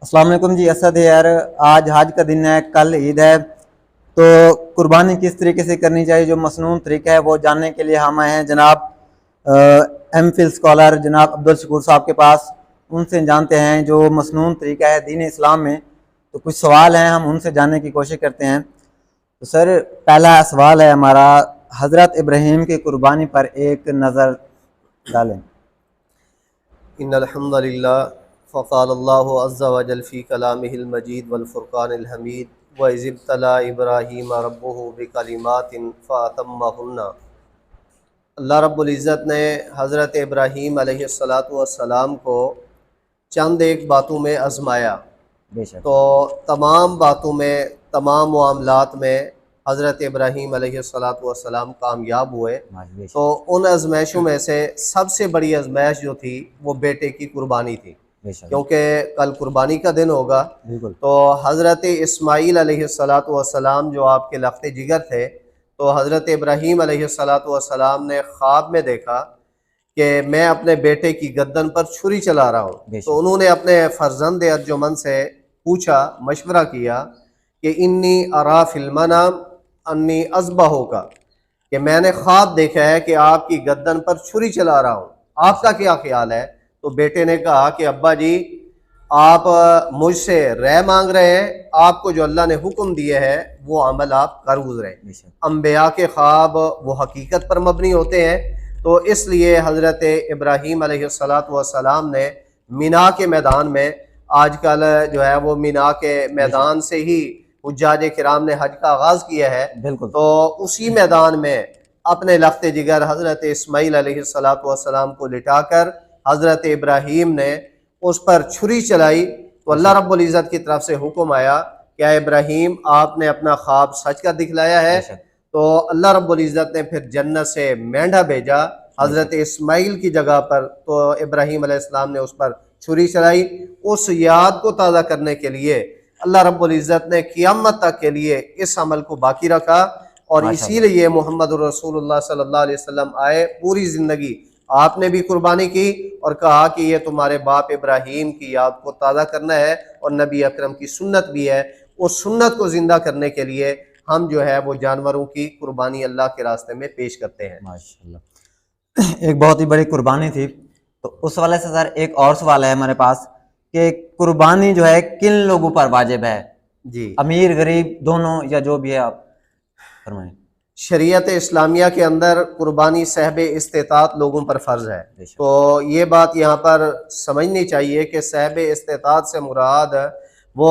अस्सलाम वालेकुम जी। असद है यार, आज हज का दिन है, कल ईद है, तो कुर्बानी किस तरीके से करनी चाहिए, जो मसनून तरीका है वो जानने के लिए हम आए हैं जनाब एम फिल स्कॉलर जनाब अब्दुल शकूर साहब के पास। उनसे जानते हैं जो मसनून तरीका है दीन इस्लाम में। तो कुछ सवाल हैं, हम उनसे जानने की कोशिश करते हैं। तो सर, पहला सवाल है हमारा, हज़रत इब्राहीम की कुर्बानी पर एक नज़र डालें। इन्नल हम्दुलिल्लाह फ़क़ालल्लाहु अज़्ज़ा व जल फ़ी कलामिहिल मजीद वल फ़ुरक़ानिल हमीद व इज़ इब्तला इब्राहीम रब्बुहु बिकलिमातिन फ़अतम्महुन्ना। अल्लाह रब्बुल इज़्ज़त ने हज़रत इब्राहीम अलैहिस्सलातु वस्सलाम को चंद एक बातों में आज़माया। बेशक। तो तमाम बातों में, तमाम मामलात में हज़रत इब्राहीम अलैहिस्सलातु वस्सलाम कामयाब हुए। बेशक। तो उन आज़माइशों में से सबसे बड़ी आज़माइश जो थी वो बेटे की कुर्बानी थी, बेशक। क्योंकि कल कुर्बानी का दिन होगा। बिल्कुल। तो हज़रत इस्माईल अलैहिस्सलातु वस्सलाम जो आपके लख्ते जिगर थे, तो हज़रत इब्राहीम अलैहिस्सलातु वस्सलाम ने ख्वाब में देखा कि मैं अपने बेटे की गर्दन पर छुरी चला रहा हूँ। तो उन्होंने अपने फ़र्जंद अर्जुमन से पूछा, मशवरा किया कि इन्नी अरा फिल मनाम अन्नी अज़बहू का, कि मैंने ख्वाब देखा है कि आपकी गर्दन पर छुरी चला रहा हूँ, आपका क्या ख्याल है? तो बेटे ने कहा कि अब्बा जी, आप मुझसे राय मांग रहे हैं, आपको जो अल्लाह ने हुक्म दिया है वो अमल आप कर गुजरे। अम्बिया के ख्वाब वो हकीकत पर मबनी होते हैं। तो इसलिए हज़रत इब्राहीम अलैहिस्सलातु वस्सलाम ने मीना के मैदान में, आजकल जो है वो मीना के मैदान से ही हुज्जाज किराम ने हज का आगाज़ किया है, बिल्कुल। तो उसी मैदान में अपने लख्ते जिगर हज़रत इस्माईल अलैहिस्सलातु वस्सलाम को लिटाकर हज़रत इब्राहीम ने उस पर छुरी चलाई। तो अल्लाह रब्बुल इज़्ज़त की तरफ से हुक्म आया, क्या इब्राहीम आपने अपना ख्वाब सच कर दिखलाया है? तो अल्लाह रब्बुल इज़्ज़त ने फिर जन्नत से मेंढा भेजा हज़रत इस्माईल की जगह पर। तो इब्राहीम अलैहिस्सलाम ने उस पर छुरी चलाई। उस याद को ताज़ा करने के लिए अल्लाह रब्बुल इज़्ज़त ने क़यामत तक के लिए इस अमल को बाकी रखा, और इसीलिए मुहम्मद रसूलुल्लाह सल्लल्लाहु अलैहि वसल्लम आए। पूरी ज़िंदगी आपने भी कुर्बानी की और कहा कि ये तुम्हारे बाप इब्राहीम की याद को ताज़ा करना है, और नबी अकरम की सुन्नत भी है। उस सुन्नत को ज़िंदा करने के लिए हम जो है वो जानवरों की कुर्बानी अल्लाह के रास्ते में पेश करते हैं। माशाल्लाह, एक बहुत ही बड़ी कुर्बानी थी। तो उस वाले से सर एक और सवाल है हमारे पास कि कुर्बानी जो है किन लोगों पर वाजिब है? जी, अमीर गरीब दोनों, या जो भी है आप फरमाएं। शरीयत इस्लामिया के अंदर कुर्बानी सहब इस्तेतात लोगों पर फ़र्ज़ है। तो ये बात यहाँ पर समझनी चाहिए कि सहब इस्तेतात से मुराद वो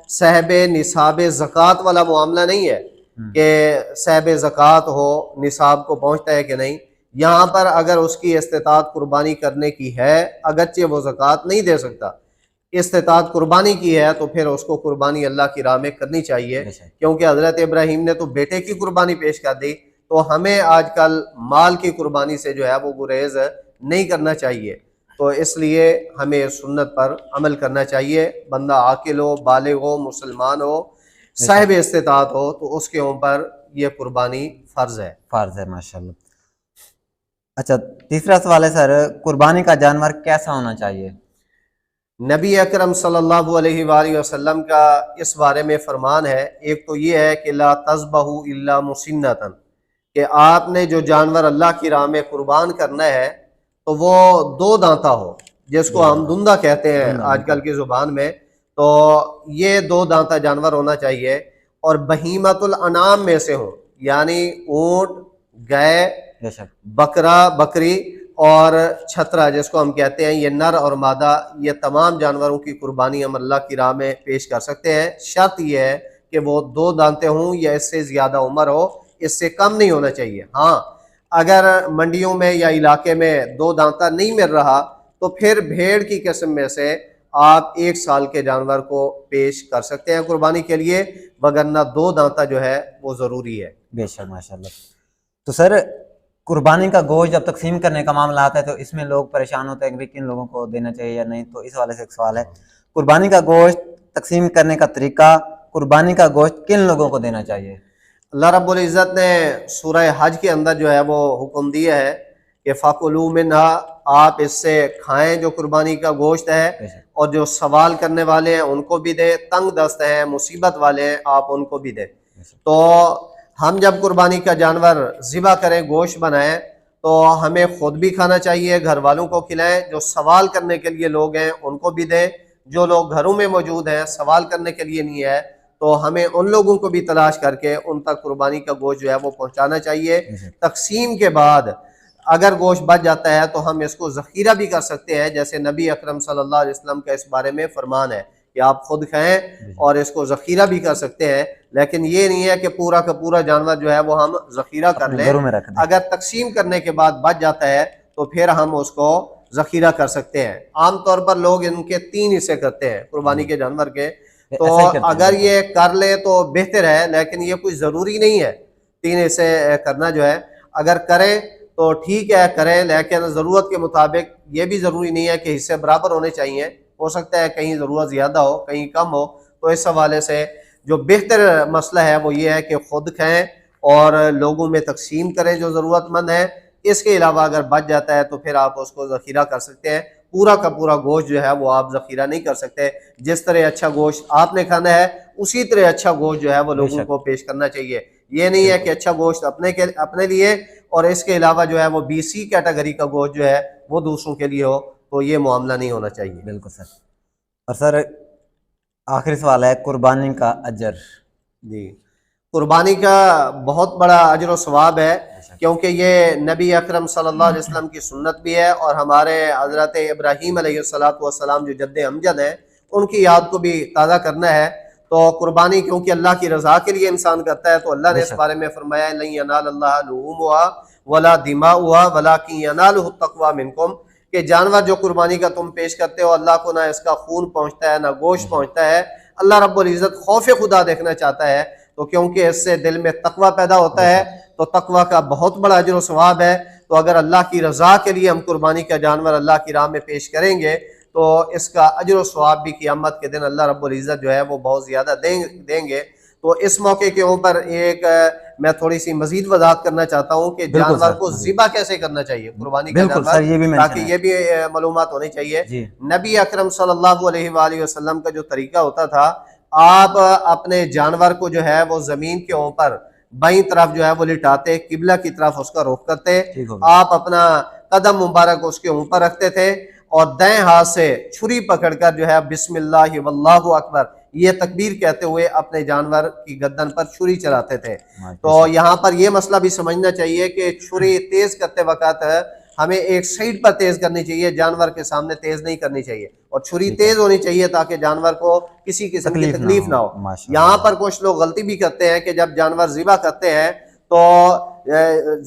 सहब निसाब ज़कात वाला मामला नहीं है कि सहब ज़कात हो, निसाब को पहुँचता है कि नहीं। यहाँ पर अगर उसकी इस्तेतात कुर्बानी करने की है, अगरचे वो ज़कात नहीं दे सकता, इस्तेतात कुर्बानी की है, तो फिर उसको कुर्बानी अल्लाह की राह में करनी चाहिए, क्योंकि हज़रत इब्राहीम ने तो बेटे की कुर्बानी पेश कर दी। तो हमें आजकल माल की कुर्बानी से जो है वो गुरेज नहीं करना चाहिए। तो इसलिए हमें सुन्नत पर अमल करना चाहिए। बंदा आकिल हो, बालिग हो, मुसलमान हो, साहिब इस्तेतात हो, तो उसके ऊपर ये कुर्बानी फ़र्ज़ है। फ़र्ज़ है, माशाल्लाह। अच्छा, तीसरा सवाल है सर, कुर्बानी का जानवर कैसा होना चाहिए? नबी अकरम सल्लल्लाहु अलैहि वसल्लम का इस बारे में फरमान है। एक तो ये है कि ला तज़बहू इल्ला मुसिन्नतन, कि आपने जो जानवर अल्लाह की राह में कुर्बान करना है तो वो दो दांता हो, जिसको हम दुंदा कहते हैं आजकल की ज़ुबान में। तो ये दो दांता जानवर होना चाहिए, और बहीमतुल अनाम में से हो, यानी ऊँट, गाय, बकरा, बकरी और छतरा जिसको हम कहते हैं, ये नर और मादा, ये तमाम जानवरों की कुर्बानी हम अल्लाह की राह में पेश कर सकते हैं। शर्त यह है कि वो दो दांते हों या इससे ज़्यादा उम्र हो, इससे कम नहीं होना चाहिए। हाँ, अगर मंडियों में या इलाके में दो दांता नहीं मिल रहा तो फिर भेड़ की किस्म में से आप 1 साल के जानवर को पेश कर सकते हैं कुर्बानी के लिए, वगरना दो दांता जो है वो ज़रूरी है। बेशक, माशाल्लाह। तो सर, कुर्बानी का गोश्त जब तकसीम करने का मामला आता है तो इसमें लोग परेशान होते हैं कि किन लोगों को देना चाहिए या नहीं। तो इस वाले से एक सवाल है, कुर्बानी का गोश्त तकसीम करने का तरीका, कुर्बानी का गोश्त किन लोगों को देना चाहिए? अल्लाह रब्बुल इज़्ज़त ने सूरह हज के अंदर जो है वो हुक्म दिया है کہ فَكُلُوا مِنْهَا، آپ اس سے کھائیں جو قربانی کا گوشت ہے، اور جو سوال کرنے والے ہیں ان کو بھی دیں، تنگ دست ہیں، مصیبت والے ہیں، آپ ان کو بھی دیں۔ تو ہم جب قربانی کا جانور ذبح کریں، گوشت بنائیں، تو ہمیں خود بھی کھانا چاہیے، گھر والوں کو کھلائیں، جو سوال کرنے کے لیے لوگ ہیں ان کو بھی دیں، جو لوگ گھروں میں موجود ہیں سوال کرنے کے لیے نہیں ہے تو ہمیں ان لوگوں کو بھی تلاش کر کے ان تک قربانی کا گوشت جو ہے وہ پہنچانا چاہیے۔ تقسیم کے بعد اگر گوشت بچ جاتا ہے تو ہم اس کو ذخیرہ بھی کر سکتے ہیں، جیسے نبی اکرم صلی اللہ علیہ وسلم کا اس بارے میں فرمان ہے کہ آپ خود کھائیں اور اس کو ذخیرہ بھی کر سکتے ہیں، لیکن یہ نہیں ہے کہ پورا کا پورا جانور جو ہے وہ ہم ذخیرہ کر لیں۔ اگر تقسیم کرنے کے بعد بچ جاتا ہے تو پھر ہم اس کو ذخیرہ کر سکتے ہیں۔ عام طور پر لوگ ان کے 3 حصے کرتے ہیں قربانی کے جانور کے، تو اگر یہ کر لیں تو بہتر ہے، لیکن یہ کوئی ضروری نہیں ہے 3 حصے کرنا جو ہے، اگر کریں تو ٹھیک ہے کریں، لیکن ضرورت کے مطابق یہ بھی ضروری نہیں ہے کہ حصے برابر ہونے چاہیے، ہو سکتا ہے کہیں ضرورت زیادہ ہو کہیں کم ہو، تو اس حوالے سے جو بہتر مسئلہ ہے وہ یہ ہے کہ خود کھائیں اور لوگوں میں تقسیم کریں جو ضرورت مند ہے۔ اس کے علاوہ اگر بچ جاتا ہے تو پھر آپ اس کو ذخیرہ کر سکتے ہیں۔ پورا کا پورا گوشت جو ہے وہ آپ ذخیرہ نہیں کر سکتے، جس طرح اچھا گوشت آپ نے کھانا ہے اسی طرح اچھا گوشت جو ہے وہ لوگوں کو پیش کرنا چاہیے۔ یہ نہیں ہے کہ اچھا گوشت اپنے لیے اور اس کے علاوہ جو ہے وہ BC کیٹیگری کا گوشت جو ہے وہ دوسروں کے لیے ہو، تو یہ معاملہ نہیں ہونا چاہیے۔ بالکل سر۔ اور سر آخری سوال ہے قربانی کا اجر۔ جی، قربانی کا بہت بڑا اجر و ثواب ہے، کیونکہ یہ نبی اکرم صلی اللہ علیہ وسلم کی سنت بھی ہے، اور ہمارے حضرت ابراہیم علیہ السلام جو جد امجد ہیں ان کی یاد کو بھی تازہ کرنا ہے۔ تو قربانی کیونکہ اللہ کی رضا کے لیے انسان کرتا ہے، تو اللہ نے اس بارے میں فرمایا لن ینال اللہ لحومها ولا دماؤها ولکن ینالہ التقوی منکم، کہ جانور جو قربانی کا تم پیش کرتے ہو اللہ کو نہ اس کا خون پہنچتا ہے نہ گوشت پہنچتا ہے، اللہ رب العزت خوف خدا دیکھنا چاہتا ہے، تو کیونکہ اس سے دل میں تقوی پیدا ہوتا ہے، تو تقوی کا بہت بڑا اجر و ثواب ہے۔ تو اگر اللہ کی رضا کے لیے ہم قربانی کا جانور اللہ کی راہ میں پیش کریں گے تو اس کا اجر و ثواب بھی قیامت کے دن اللہ رب العزت جو ہے وہ بہت زیادہ دیں گے۔ تو اس موقع کے اوپر ایک میں تھوڑی سی مزید وضاحت کرنا چاہتا ہوں کہ جانور کو ذبح کیسے کرنا چاہیے قربانی کا جانور، تاکہ یہ بھی معلومات ہونی چاہیے۔ نبی اکرم صلی اللہ علیہ وآلہ وسلم کا جو طریقہ ہوتا تھا، آپ اپنے جانور کو جو ہے وہ زمین کے اوپر بائیں طرف جو ہے وہ لٹاتے، قبلہ کی طرف اس کا رخ کرتے، آپ اپنا قدم مبارک اس کے اوپر رکھتے تھے اور دائیں ہاتھ سے چھری پکڑ کر جو ہے بسم اللہ واللہ اکبر یہ تکبیر کہتے ہوئے اپنے جانور کی گردن پر چھری چلاتے تھے۔ تو یہاں پر یہ مسئلہ بھی سمجھنا چاہیے کہ چھری تیز کرتے وقت ہمیں ایک سائڈ پر تیز کرنی چاہیے، جانور کے سامنے تیز نہیں کرنی چاہیے، اور چھری تیز ہونی چاہیے تاکہ جانور کو کسی قسم کی تکلیف نہ ہو۔ یہاں پر کچھ لوگ غلطی بھی کرتے ہیں کہ جب جانور ذبح کرتے ہیں تو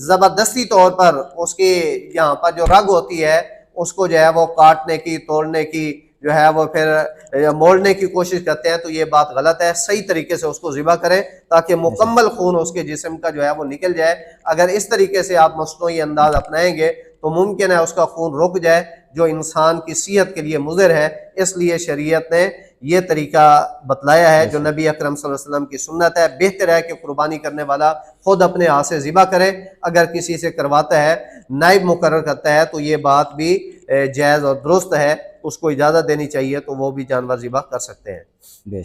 زبردستی طور پر اس کی یہاں پر جو رگ ہوتی ہے اس کو جو ہے وہ کاٹنے کی، توڑنے کی، جو ہے وہ پھر موڑنے کی کوشش کرتے ہیں، تو یہ بات غلط ہے۔ صحیح طریقے سے اس کو ذبح کریں تاکہ مکمل خون اس کے جسم کا جو ہے وہ نکل جائے۔ اگر اس طریقے سے آپ مصنوعی انداز اپنائیں گے تو ممکن ہے اس کا خون رک جائے، جو انسان کی صحت کے لیے مضر ہے۔ اس لیے شریعت نے یہ طریقہ بتلایا ہے جو نبی اکرم صلی اللہ علیہ وسلم کی سنت ہے۔ بہتر ہے کہ قربانی کرنے والا خود اپنے ہاتھ سے ذبح کرے، اگر کسی سے کرواتا ہے، نائب مقرر کرتا ہے، تو یہ بات بھی جائز اور درست ہے، اس کو اجازت دینی چاہیے، تو وہ بھی جانور ذبح کر سکتے ہیں۔